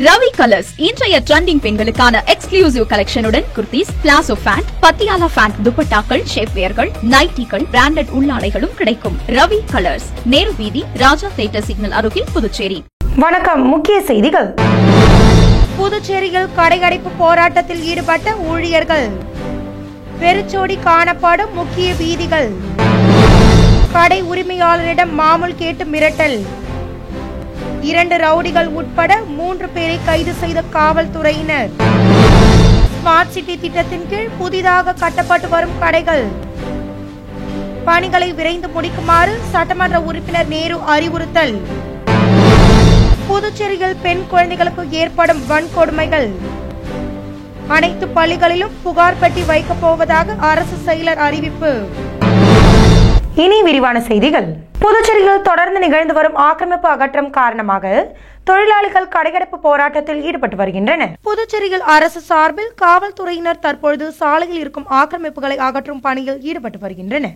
Ravi colours இன்றைய trending பெண்களுக்கான exclusive கலெக்ஷனுடன் kurtis, palazzo pant, Patiala pant, துப்பட்டாக்கள், ஷேப்வேர்கள், நைட்டிகள், பிராண்டட் உள்ளாடைகளும் கிடைக்கும். ரவி கலர்ஸ், நேரு வீதி, ராஜா தியேட்டர் சிக்னல் அருகில், புதுச்சேரி. வணக்கம். முக்கிய செய்திகள். புதுச்சேரியில் கடையடைப்பு போராட்டத்தில் ஈடுபட்ட ஊழியர்கள். வெறிச்சோடி காணப்படும் முக்கிய வீதிகள். கடை உரிமையாளரிடம் மாமூல் கேட்டு மிரட்டல். 2 ரவுடிகள் உட்பட 3 பேரை கைது செய்த காவல்துறையினர். ஸ்மார்ட் சிட்டி திட்டத்தின் கீழ் புதிதாக கட்டப்பட்டு வரும் கடைகள் பணிகளை விரைந்து முடிக்குமாறு சட்டமன்ற உறுப்பினர் நேரு அறிவுறுத்தல். புதுச்சேரியில் பெண் குழந்தைகளுக்கு ஏற்படும் வன்கொடுமைகள். அனைத்து பள்ளிகளிலும் புகார் பெட்டி வைக்கப் போவதாக அரசு செயலர் அறிவிப்பு. இனி விரிவான செய்திகள். புதுச்சேரியில் தொடர்ந்து நிகழ்ந்து வரும் ஆக்கிரமிப்பு அகற்றம் காரணமாக தொழிலாளிகள் கடையடைப்பு போராட்டத்தில் ஈடுபட்டு வருகின்றனர். புதுச்சேரியில் அரசு சார்பில் காவல்துறையினர் தற்பொழுது சாலையில் இருக்கும் ஆக்கிரமிப்புகளை அகற்றும் பணியில் ஈடுபட்டு வருகின்றனர்.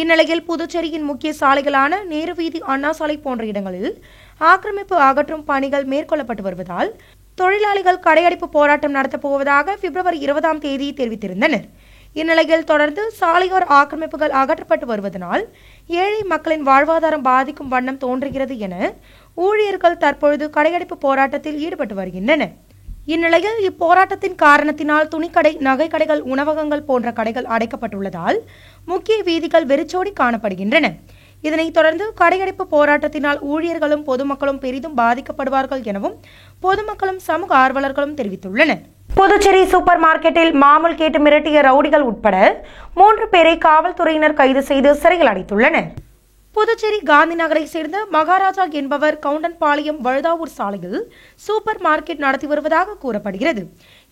இந்நிலையில் புதுச்சேரியின் முக்கிய சாலைகளான நேரு வீதி, அண்ணா சாலை போன்ற இடங்களில் ஆக்கிரமிப்பு அகற்றும் பணிகள் மேற்கொள்ளப்பட்டு வருவதால் தொழிலாளிகள் கடையடைப்பு போராட்டம் நடத்தப் போவதாக பிப்ரவரி 20ஆம் தேதி தெரிவித்திருந்தனர். இந்நிலையில் தொடர்ந்து சாலையோர ஆக்கிரமிப்புகள் அகற்றப்பட்டு வருவதனால் ஏழை மக்களின் வாழ்வாதாரம் பாதிக்கும் வண்ணம் தோன்றுகிறது என ஊழியர்கள் தற்பொழுது கடையடைப்பு போராட்டத்தில் ஈடுபட்டு வருகின்றனர். இந்நிலையில் இப்போராட்டத்தின் காரணத்தினால் துணிக்கடை, நகைக்கடைகள், உணவகங்கள் போன்ற கடைகள் அடைக்கப்பட்டுள்ளதால் முக்கிய வீதிகள் வெறிச்சோடி காணப்படுகின்றன. இதனைத் தொடர்ந்து கடையடைப்பு போராட்டத்தினால் ஊழியர்களும் பொதுமக்களும் பெரிதும் பாதிக்கப்படுவார்கள் எனவும் பொதுமக்களும் சமூக ஆர்வலர்களும் தெரிவித்துள்ளனர். புதுச்சேரி சூப்பர் மார்க்கெட்டில் மாமூல் கேட்டு மிரட்டிய ரவுடிகள் உட்பட 3 பேரை காவல்துறையினர் கைது செய்து சிறையில் அடைத்துள்ளனர். புதுச்சேரி காந்தி நகரை சேர்ந்த மகாராஜா என்பவர் கவுண்டன்பாளையம் வழுதாவூர் சாலையில் சூப்பர் மார்க்கெட் நடத்தி வருவதாக கூறப்படுகிறது.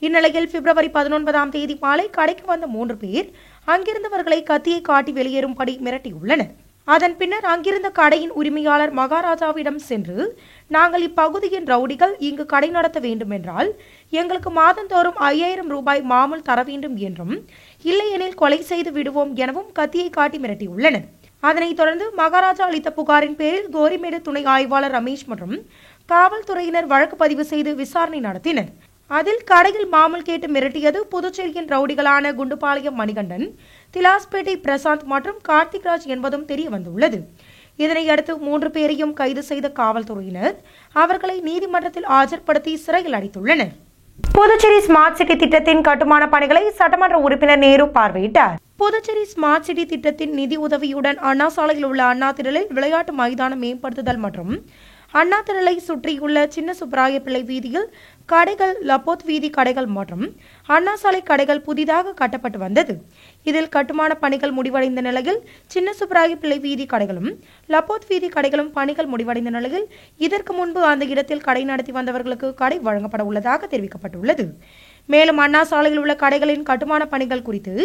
இந்நிலையில் பிப்ரவரி 19ஆம் தேதி மாலை கடைக்கு வந்த 3 பேர் அங்கிருந்தவர்களை கத்தியை காட்டி வெளியேறும்படி மிரட்டியுள்ளனர். அதன் பின்னர் அங்கிருந்த கடையின் உரிமையாளர் மகாராஜாவிடம் சென்று, நாங்கள் இப்பகுதியின் ரவுடிகள், இங்கு கடை நடத்த வேண்டும் என்றால் எங்களுக்கு மாதந்தோறும் 5000 ரூபாய் மாமூல் தர வேண்டும் என்றும், இல்லையெனில் கொலை செய்து விடுவோம் எனவும் கத்தியை காட்டி மிரட்டியுள்ளனர். அதனைத் தொடர்ந்து மகாராஜா அளித்த புகாரின் பேரில் கோரிமேடு துணை ஆய்வாளர் ரமேஷ் மற்றும் காவல்துறையினர் வழக்கு பதிவு செய்து விசாரணை நடத்தினர். அதில் கடையில் மாமூல் கேட்டு மிரட்டியது புதுச்சேரியின் ரவுடிகளான குண்டுபாளையம் மணிகண்டன், திலாஸ்பேட்டை பிரசாந்த் மற்றும் கார்த்திக்ராஜ் என்பதும் தெரிய வந்துள்ளது. இதனையடுத்து 3 பேரையும் கைது செய்த காவல்துறையினர் அவர்களை நீதிமன்றத்தில் ஆஜர்படுத்தி சிறையில் அடைத்துள்ளனர். புதுச்சேரி ஸ்மார்ட் சிட்டி திட்டத்தின் கட்டுமான பணிகளை சட்டமன்ற உறுப்பினர் நேரு பார்வையிட்டார். புதுச்சேரி ஸ்மார்ட் சிட்டி திட்டத்தின் நிதி உதவியுடன் அண்ணா சாலையில் உள்ள அண்ணா திடலில் விளையாட்டு மைதானம் மேம்படுத்துதல் மற்றும் அண்ணா திடலை சுற்றியுள்ள சின்ன சுப்பராய பிள்ளை வீதியில் கடைகள், லப்போத் வீதி கடைகள் மற்றும் அண்ணா சாலை கடைகள் புதிதாக கட்டப்பட்டு வந்தது. இதில் கட்டுமான பணிகள் முடிவடைந்த நிலையில் சின்ன சுப்பராய பிள்ளை வீதி கடைகளும் லப்போத் வீதி கடைகளும் பணிகள் முடிவடைந்த நிலையில் இதற்கு முன்பு அந்த இடத்தில் கடை நடத்தி வந்தவர்களுக்கு கடை வழங்கப்பட உள்ளதாக தெரிவிக்கப்பட்டுள்ளது. மேலும் அண்ணா சாலையில் உள்ள கடைகளின் கட்டுமான பணிகள் குறித்து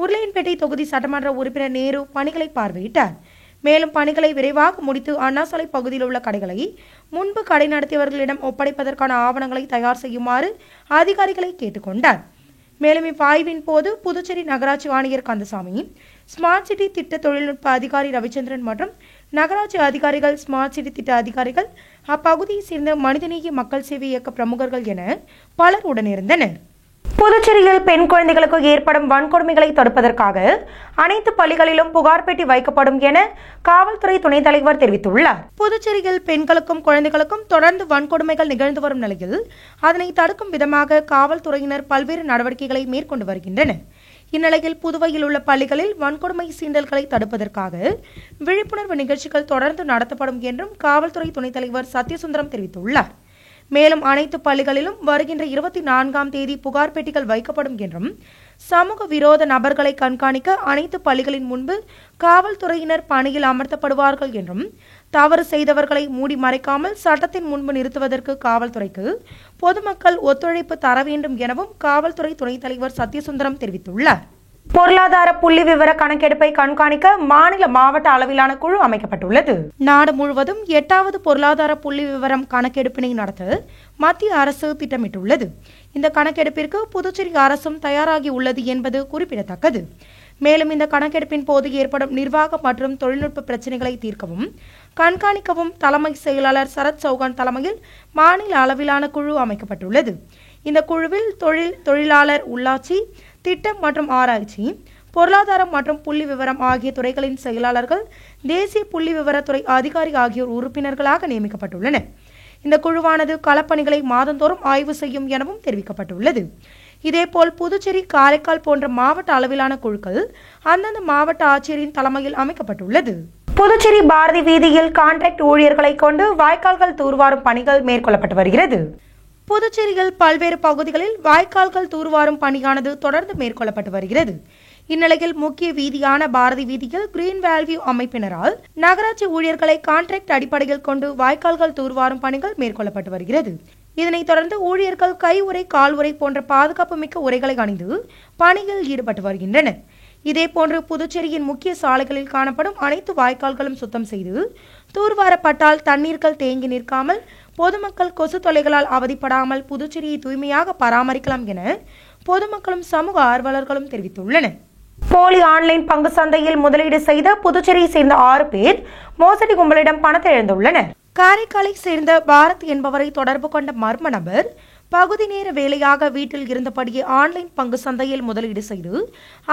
உருளையன்பேட்டை தொகுதி சட்டமன்ற உறுப்பினர் நேரு பணிகளை பார்வையிட்டார். மேலும் பணிகளை விரைவாக முடித்து அண்ணா சாலை பகுதியில் உள்ள கடைகளை முன்பு கடை நடத்தியவர்களிடம் ஒப்படைப்பதற்கான ஆவணங்களை தயார் செய்யுமாறு அதிகாரிகளை கேட்டுக்கொண்டார். மேலும் இவ்வாய்வின் போது புதுச்சேரி நகராட்சி ஆணையர் கந்தசாமி, ஸ்மார்ட் சிட்டி திட்ட தொழில்நுட்ப அதிகாரி ரவிச்சந்திரன் மற்றும் நகராட்சி அதிகாரிகள், ஸ்மார்ட் சிட்டி திட்ட அதிகாரிகள், அப்பகுதியை சேர்ந்த மனிதநேய மக்கள் சேவை இயக்க பிரமுகர்கள் என பலர் உடனிருந்தனர். புதுச்சேரியில் பெண் குழந்தைகளுக்கு ஏற்படும் வன்கொடுமைகளை தடுப்பதற்காக அனைத்து பள்ளிகளிலும் புகார் பெட்டி வைக்கப்படும் என காவல்துறை துணைத் தலைவர் தெரிவித்துள்ளார். புதுச்சேரியில் பெண்களுக்கும் குழந்தைகளுக்கும் தொடர்ந்து வன்கொடுமைகள் நிகழ்ந்து வரும் நிலையில் அதனை தடுக்கும் விதமாக காவல்துறையினர் பல்வேறு நடவடிக்கைகளை மேற்கொண்டு வருகின்றனர். இந்நிலையில் புதுவையில் உள்ள பள்ளிகளில் வன்கொடுமை சீண்டல்களை தடுப்பதற்காக விழிப்புணர்வு நிகழ்ச்சிகள் தொடர்ந்து நடத்தப்படும் என்றும் காவல்துறை துணைத் தலைவர் சத்யசுந்தரம் தெரிவித்துள்ளார். மேலும் அனைத்து பள்ளிகளிலும் வருகின்ற 24ஆம் தேதி புகார் பெட்டிகள் வைக்கப்படும் என்றும், சமூக விரோத நபர்களை கண்காணிக்க அனைத்து பள்ளிகளின் முன்பு காவல்துறையினர் பணியில் அமர்த்தப்படுவார்கள் என்றும், தவறு செய்தவர்களை மூடி மறைக்காமல் சட்டத்தின் முன்பு நிறுத்துவதற்கு காவல்துறைக்கு பொதுமக்கள் ஒத்துழைப்பு தர வேண்டும் எனவும் காவல்துறை துணைத் தலைவர் சத்யசுந்தரம் தெரிவித்துள்ளார். பொருளாதார புள்ளி விவர கணக்கெடுப்பை கண்காணிக்க மாநில, மாவட்ட அளவிலான குழு அமைக்கப்பட்டுள்ளது. நாடு முழுவதும் 8வது பொருளாதார புள்ளி விவரம் கணக்கெடுப்பினை நடத்த மத்திய அரசு திட்டமிட்டுள்ளது. இந்த கணக்கெடுப்பிற்கு புதுச்சேரி அரசும் தயாராகி உள்ளது என்பது குறிப்பிடத்தக்கது. மேலும் இந்த கணக்கெடுப்பின் போது ஏற்படும் நிர்வாக மற்றும் தொழில்நுட்ப பிரச்சினைகளை தீர்க்கவும் கண்காணிக்கவும் தலைமை செயலாளர் சரத் சௌகான் தலைமையில் மாநில அளவிலான குழு அமைக்கப்பட்டுள்ளது. இந்த குழுவில் தொழிலாளர் உள்ளாட்சி, திட்டம் மற்றும் ஆராய்ச்சி, பொருளாதாரம் மற்றும் புள்ளி விவரம் ஆகிய துறைகளின் செயலாளர்கள், தேசிய புள்ளி விவரத்துறை அதிகாரி ஆகியோர் உறுப்பினர்களாக நியமிக்கப்பட்டுள்ளனர். இந்த குழுவானது களப்பணிகளை மாதந்தோறும் ஆய்வு செய்யும் எனவும் தெரிவிக்கப்பட்டுள்ளது. இதேபோல் புதுச்சேரி, காரைக்கால் போன்ற மாவட்ட அளவிலான குழுக்கள் அந்தந்த மாவட்ட ஆட்சியரின் தலைமையில் அமைக்கப்பட்டுள்ளது. புதுச்சேரி பாரதி வீதியில் கான்ட்ராக்ட் ஊழியர்களை கொண்டு வாய்க்கால்கள் தூர்வாரும் பணிகள் மேற்கொள்ளப்பட்டு வருகிறது. புதுச்சேரியில் பல்வேறு பகுதிகளில் வாய்க்கால்கள் தூர்வாரும் பணியானது தொடர்ந்து மேற்கொள்ளப்பட்டு வருகிறது. இந்நிலையில் முக்கிய வீதியான பாரதி வீதியில் கிரீன் வேல்வியூ அமைப்பினரால் நகராட்சி ஊழியர்களை கான்ட்ராக்ட் அடிப்படையில் கொண்டு வாய்க்கால்கள் தூர்வாரும் பணிகள் மேற்கொள்ளப்பட்டு வருகிறது. இதனைத் தொடர்ந்து ஊழியர்கள் கை உறை, கால் உறை போன்ற பாதுகாப்பு மிக்க உரைகளை அணிந்து பணியில் ஈடுபட்டு வருகின்றனர். இதேபோன்று புதுச்சேரியின் முக்கிய சாலைகளில் காணப்படும் அனைத்து வாய்க்கால்களும் சுத்தம் செய்து தூர்வாரப்பட்டால் தண்ணீர்கள் தேங்கி நிற்காமல் பொதுமக்கள் கொசு தொல்லைகளால் அவதிப்படாமல் புதுச்சேரியை தூய்மையாக பராமரிக்கலாம் என பொதுமக்களும் சமூக ஆர்வலர்களும் தெரிவித்துள்ளனர். போலி ஆன்லைன் பங்கு சந்தையில் முதலீடு செய்த புதுச்சேரியை சேர்ந்த 6 பேர் மோசடி கும்பலிடம் பணத்தை இழந்துள்ளனர். காரைக்காலை சேர்ந்த பாரத் என்பவரை தொடர்பு கொண்ட மர்ம நபர் பகுதி நேர வேலையாக வீட்டில் இருந்தபடியே ஆன்லைன் பங்கு சந்தையில் முதலீடு செய்து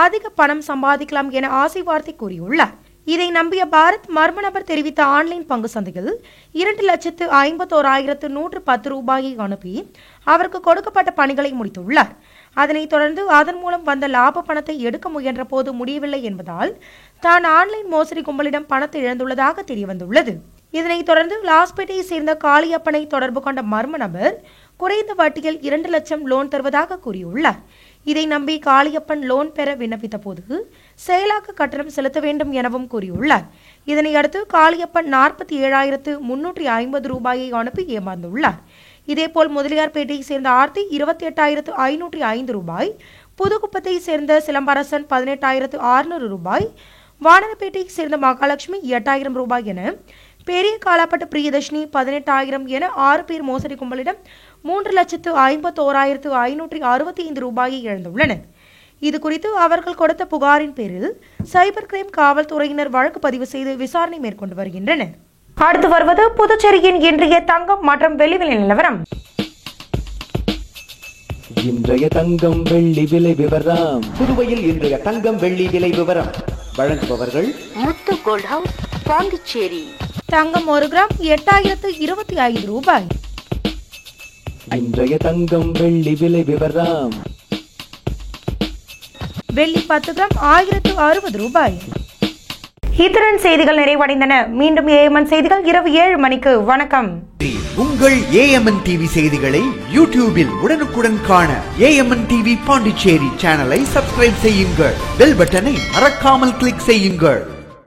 அதிக பணம் சம்பாதிக்கலாம் என ஆசை வார்த்தை கூறியுள்ளார். இதை நம்பிய பாரத் மர்ம நபர் தெரிவித்த ஆன்லைன் பங்கு சந்தையில் 2,51,110 ரூபாயை அனுப்பி அவருக்கு கொடுக்கப்பட்ட பணிகளை முடித்துள்ளார். அதனைத் தொடர்ந்து அதன் மூலம் வந்த லாப பணத்தை எடுக்க முயன்ற போது முடியவில்லை என்பதால் தான் ஆன்லைன் மோசடி கும்பலிடம் பணத்தை இழந்துள்ளதாக தெரியவந்துள்ளது. இதனைத் தொடர்ந்து லாஸ்பேட்டையை சேர்ந்த காளியப்பனை தொடர்பு கொண்ட மர்ம நபர் குறைந்த வட்டியில் 2 லட்சம் லோன் தருவதாக கூறியுள்ளார். இதை நம்பி காளியப்பன் லோன் பெற விண்ணப்பித்த போது செயலாக்க கட்டணம் செலுத்த வேண்டும் எனவும் கூறியுள்ளார். இதனையடுத்து காளியப்பன் 47,350 ரூபாயை அனுப்பி ஏமாந்துள்ளார். இதேபோல் முதலியார்பேட்டையை சேர்ந்த ஆர்த்தி 28,505 ரூபாய், புதுக்குப்பத்தை சேர்ந்த சிலம்பரசன் 18,600 ரூபாய், வானரப்பேட்டையை சேர்ந்த மகாலட்சுமி 8,000 ரூபாய் என, பெரிய காலாப்பட்டு பிரியதர்ஷினி 18,000 என 6 பேர் மோசடி கும்பலிடம் 3,51,565 ரூபாயை இழந்துள்ளனர். இதுகுறித்து அவர்கள் கொடுத்த புகாரின் பேரில் சைபர் கிரைம் காவல்துறையினர் வழக்கு பதிவு செய்து விசாரணை மேற்கொண்டு வருகின்றனர். அடுத்து வருவது புதுச்சேரியின் இன்றைய தங்கம் மற்றும் வெள்ளி விலை நிலவரம். இன்றைய தங்கம் வெள்ளி விலை விவரம். புதுவையில் இன்றைய தங்கம் வெள்ளி விலை விவரம் வழங்குபவர்கள் முத்து கோல்ட் ஹவுஸ், பாண்டிச்சேரி. தங்கம் 1 கிராம் 8,025 ரூபாய். இன்றைய தங்கம் வெள்ளி விலை விவரம். வெள்ளி 10 கிராம் 1,060 ரூபாய். இத்துடன் செய்திகள் நிறைவடைந்தன. மீண்டும் ஏஎம்என் செய்திகள் இரவு 7 மணிக்கு. வணக்கம். உங்கள் ஏஎம்என் டிவி செய்திகளை யூடியூபில் உடனுக்குடன் காண ஏஎம்என் டிவி பாண்டிச்சேரி சேனலை சப்ஸ்கிரைப் செய்யுங்கள். பெல் பட்டனை மறக்காமல் கிளிக் செய்யுங்கள்.